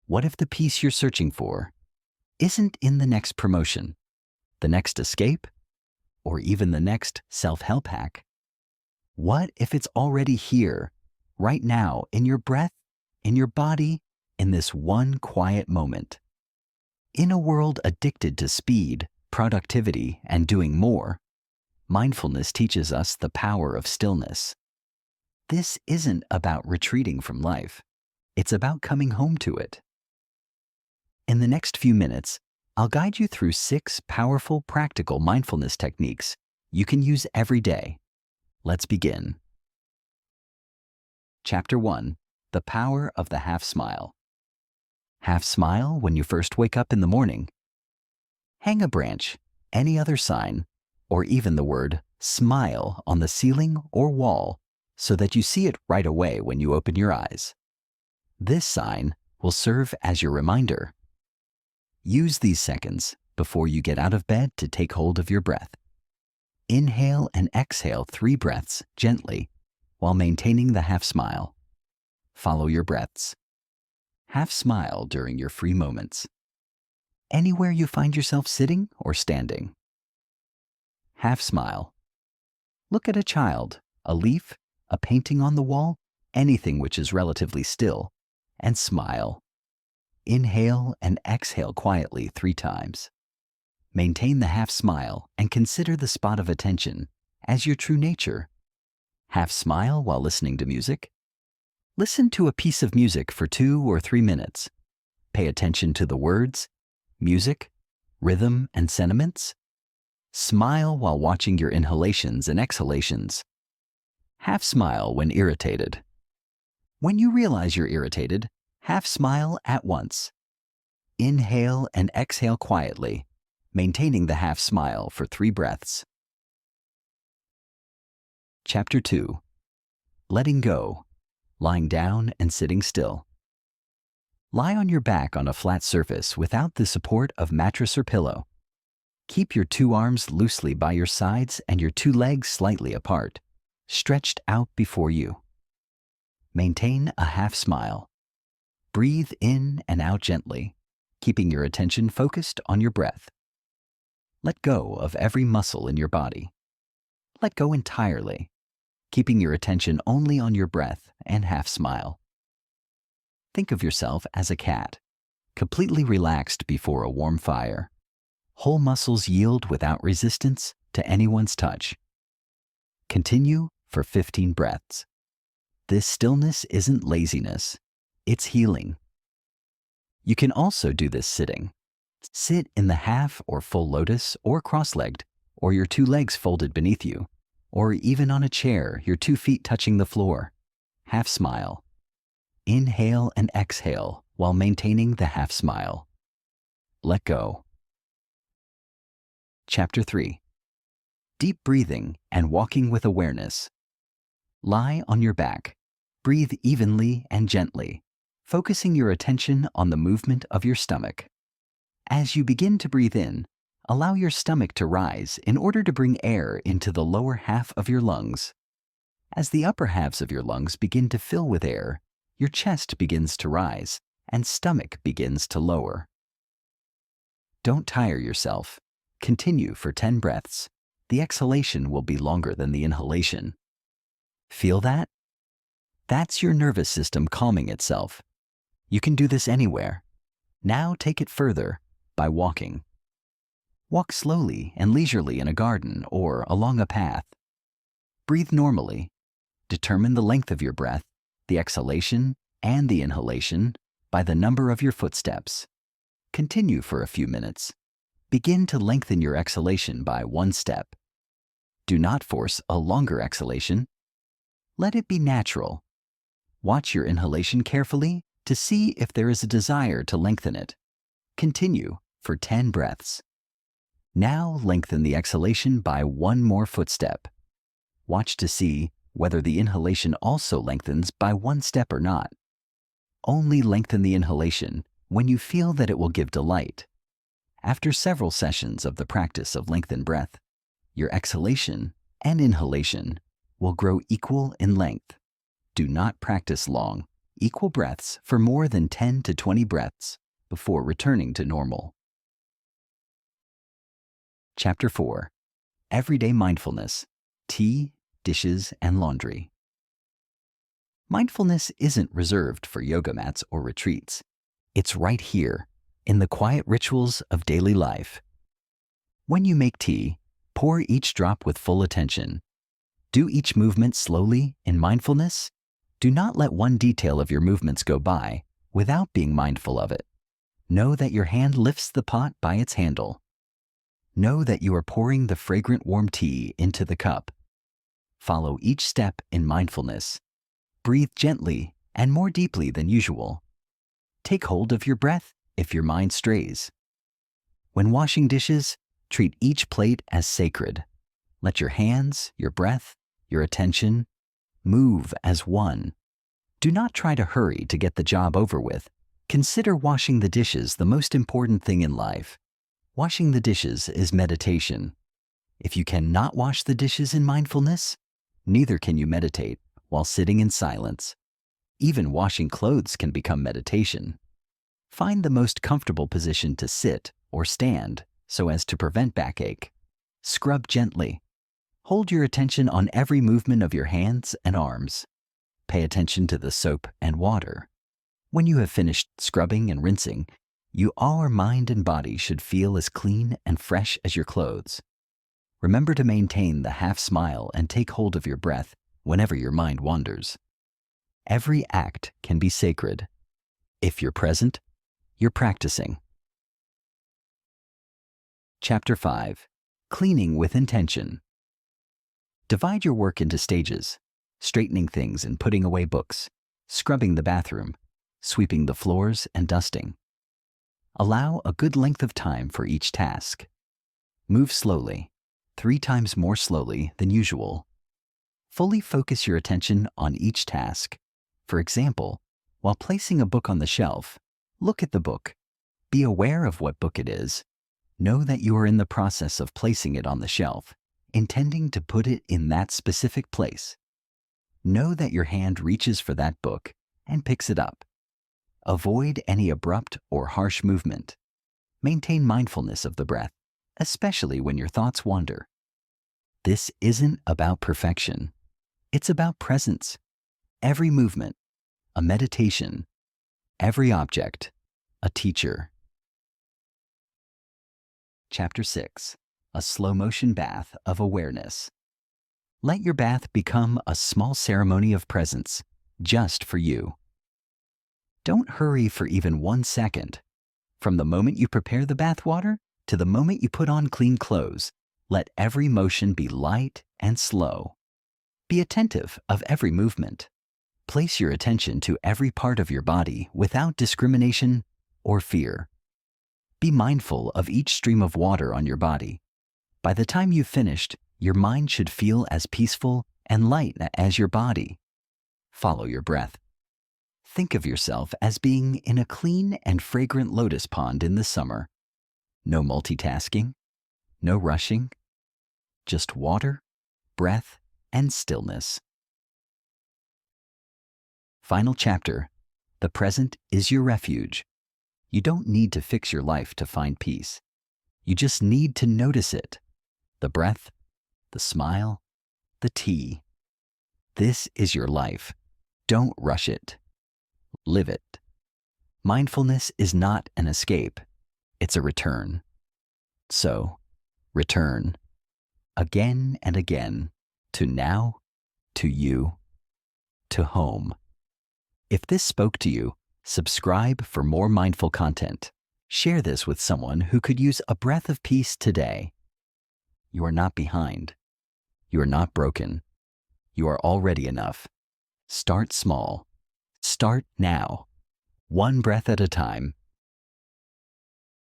What if the peace you're searching for isn't in the next promotion, the next escape, or even the next self-help hack? What if it's already here, right now, in your breath, in your body, in this one quiet moment? In a world addicted to speed, productivity, and doing more, mindfulness teaches us the power of stillness. This isn't about retreating from life. It's about coming home to it. In the next few minutes, I'll guide you through 6 powerful, practical mindfulness techniques you can use every day. Let's begin. Chapter 1: The Power of the Half Smile. Half smile when you first wake up in the morning. Hang a branch, any other sign, or even the word smile on the ceiling or wall so that you see it right away when you open your eyes. This sign will serve as your reminder. Use these seconds before you get out of bed to take hold of your breath. Inhale and exhale 3 breaths gently while maintaining the half smile. Follow your breaths. Half smile during your free moments. Anywhere you find yourself sitting or standing. Half smile. Look at a child, a leaf, a painting on the wall, anything which is relatively still, and smile. Inhale and exhale quietly 3 times. Maintain the half smile and consider the spot of attention as your true nature. Half smile while listening to music. Listen to a piece of music for 2 or 3 minutes. Pay attention to the words, music, rhythm, and sentiments. Smile while watching your inhalations and exhalations. Half smile when irritated. When you realize you're irritated, half smile at once. Inhale and exhale quietly, maintaining the half smile for 3 breaths. Chapter 2: Letting Go. Lying down and sitting still. Lie on your back on a flat surface without the support of mattress or pillow. Keep your 2 arms loosely by your sides and your 2 legs slightly apart, stretched out before you. Maintain a half smile. Breathe in and out gently, keeping your attention focused on your breath. Let go of every muscle in your body. Let go entirely, keeping your attention only on your breath and half smile. Think of yourself as a cat, completely relaxed before a warm fire. Whole muscles yield without resistance to anyone's touch. Continue for 15 breaths. This stillness isn't laziness, it's healing. You can also do this sitting. Sit in the half or full lotus or cross-legged, or your 2 legs folded beneath you, or even on a chair, your 2 feet touching the floor. Half smile. Inhale and exhale while maintaining the half smile. Let go. Chapter 3: Deep breathing and walking with awareness. Lie on your back. Breathe evenly and gently, focusing your attention on the movement of your stomach. As you begin to breathe in, allow your stomach to rise in order to bring air into the lower half of your lungs. As the upper halves of your lungs begin to fill with air, your chest begins to rise and stomach begins to lower. Don't tire yourself. Continue for 10 breaths. The exhalation will be longer than the inhalation. Feel that? That's your nervous system calming itself. You can do this anywhere. Now take it further by walking. Walk slowly and leisurely in a garden or along a path. Breathe normally. Determine the length of your breath, the exhalation, and the inhalation by the number of your footsteps. Continue for a few minutes. Begin to lengthen your exhalation by 1 step. Do not force a longer exhalation. Let it be natural. Watch your inhalation carefully to see if there is a desire to lengthen it. Continue for 10 breaths. Now lengthen the exhalation by 1 more footstep. Watch to see whether the inhalation also lengthens by 1 step or not. Only lengthen the inhalation when you feel that it will give delight. After several sessions of the practice of lengthened breath, your exhalation and inhalation will grow equal in length. Do not practice long, equal breaths for more than 10 to 20 breaths before returning to normal. Chapter 4. Everyday Mindfulness, Tea, Dishes, and Laundry. Mindfulness isn't reserved for yoga mats or retreats. It's right here, in the quiet rituals of daily life. When you make tea, pour each drop with full attention. Do each movement slowly in mindfulness. Do not let one detail of your movements go by without being mindful of it. Know that your hand lifts the pot by its handle. Know that you are pouring the fragrant warm tea into the cup. Follow each step in mindfulness. Breathe gently and more deeply than usual. Take hold of your breath if your mind strays. When washing dishes, treat each plate as sacred. Let your hands, your breath, your attention move as one. Do not try to hurry to get the job over with. Consider washing the dishes the most important thing in life. Washing the dishes is meditation. If you cannot wash the dishes in mindfulness, neither can you meditate while sitting in silence. Even washing clothes can become meditation. Find the most comfortable position to sit or stand so as to prevent backache. Scrub gently. Hold your attention on every movement of your hands and arms. Pay attention to the soap and water. When you have finished scrubbing and rinsing, your mind and body should feel as clean and fresh as your clothes. Remember to maintain the half smile and take hold of your breath whenever your mind wanders. Every act can be sacred. If you're present, you're practicing. Chapter 5. Cleaning with Intention. Divide your work into stages: straightening things and putting away books, scrubbing the bathroom, sweeping the floors and dusting. Allow a good length of time for each task. Move slowly, 3 times more slowly than usual. Fully focus your attention on each task. For example, while placing a book on the shelf, look at the book. Be aware of what book it is. Know that you are in the process of placing it on the shelf, intending to put it in that specific place. Know that your hand reaches for that book and picks it up. Avoid any abrupt or harsh movement. Maintain mindfulness of the breath, especially when your thoughts wander. This isn't about perfection. It's about presence. Every movement, a meditation. Every object, a teacher. Chapter 6. A slow motion bath of awareness. Let your bath become a small ceremony of presence, just for you. Don't hurry for even 1 second. From the moment you prepare the bath water to the moment you put on clean clothes, let every motion be light and slow. Be attentive of every movement. Place your attention to every part of your body without discrimination or fear. Be mindful of each stream of water on your body. By the time you've finished, your mind should feel as peaceful and light as your body. Follow your breath. Think of yourself as being in a clean and fragrant lotus pond in the summer. No multitasking, no rushing, just water, breath, and stillness. Final chapter. The present is your refuge. You don't need to fix your life to find peace. You just need to notice it. The breath, the smile, the tea. This is your life. Don't rush it. Live it. Mindfulness is not an escape. It's a return. So, return. Again and again. To now, to you, to home. If this spoke to you, subscribe for more mindful content. Share this with someone who could use a breath of peace today. You are not behind. You are not broken. You are already enough. Start small. Start now. 1 breath at a time.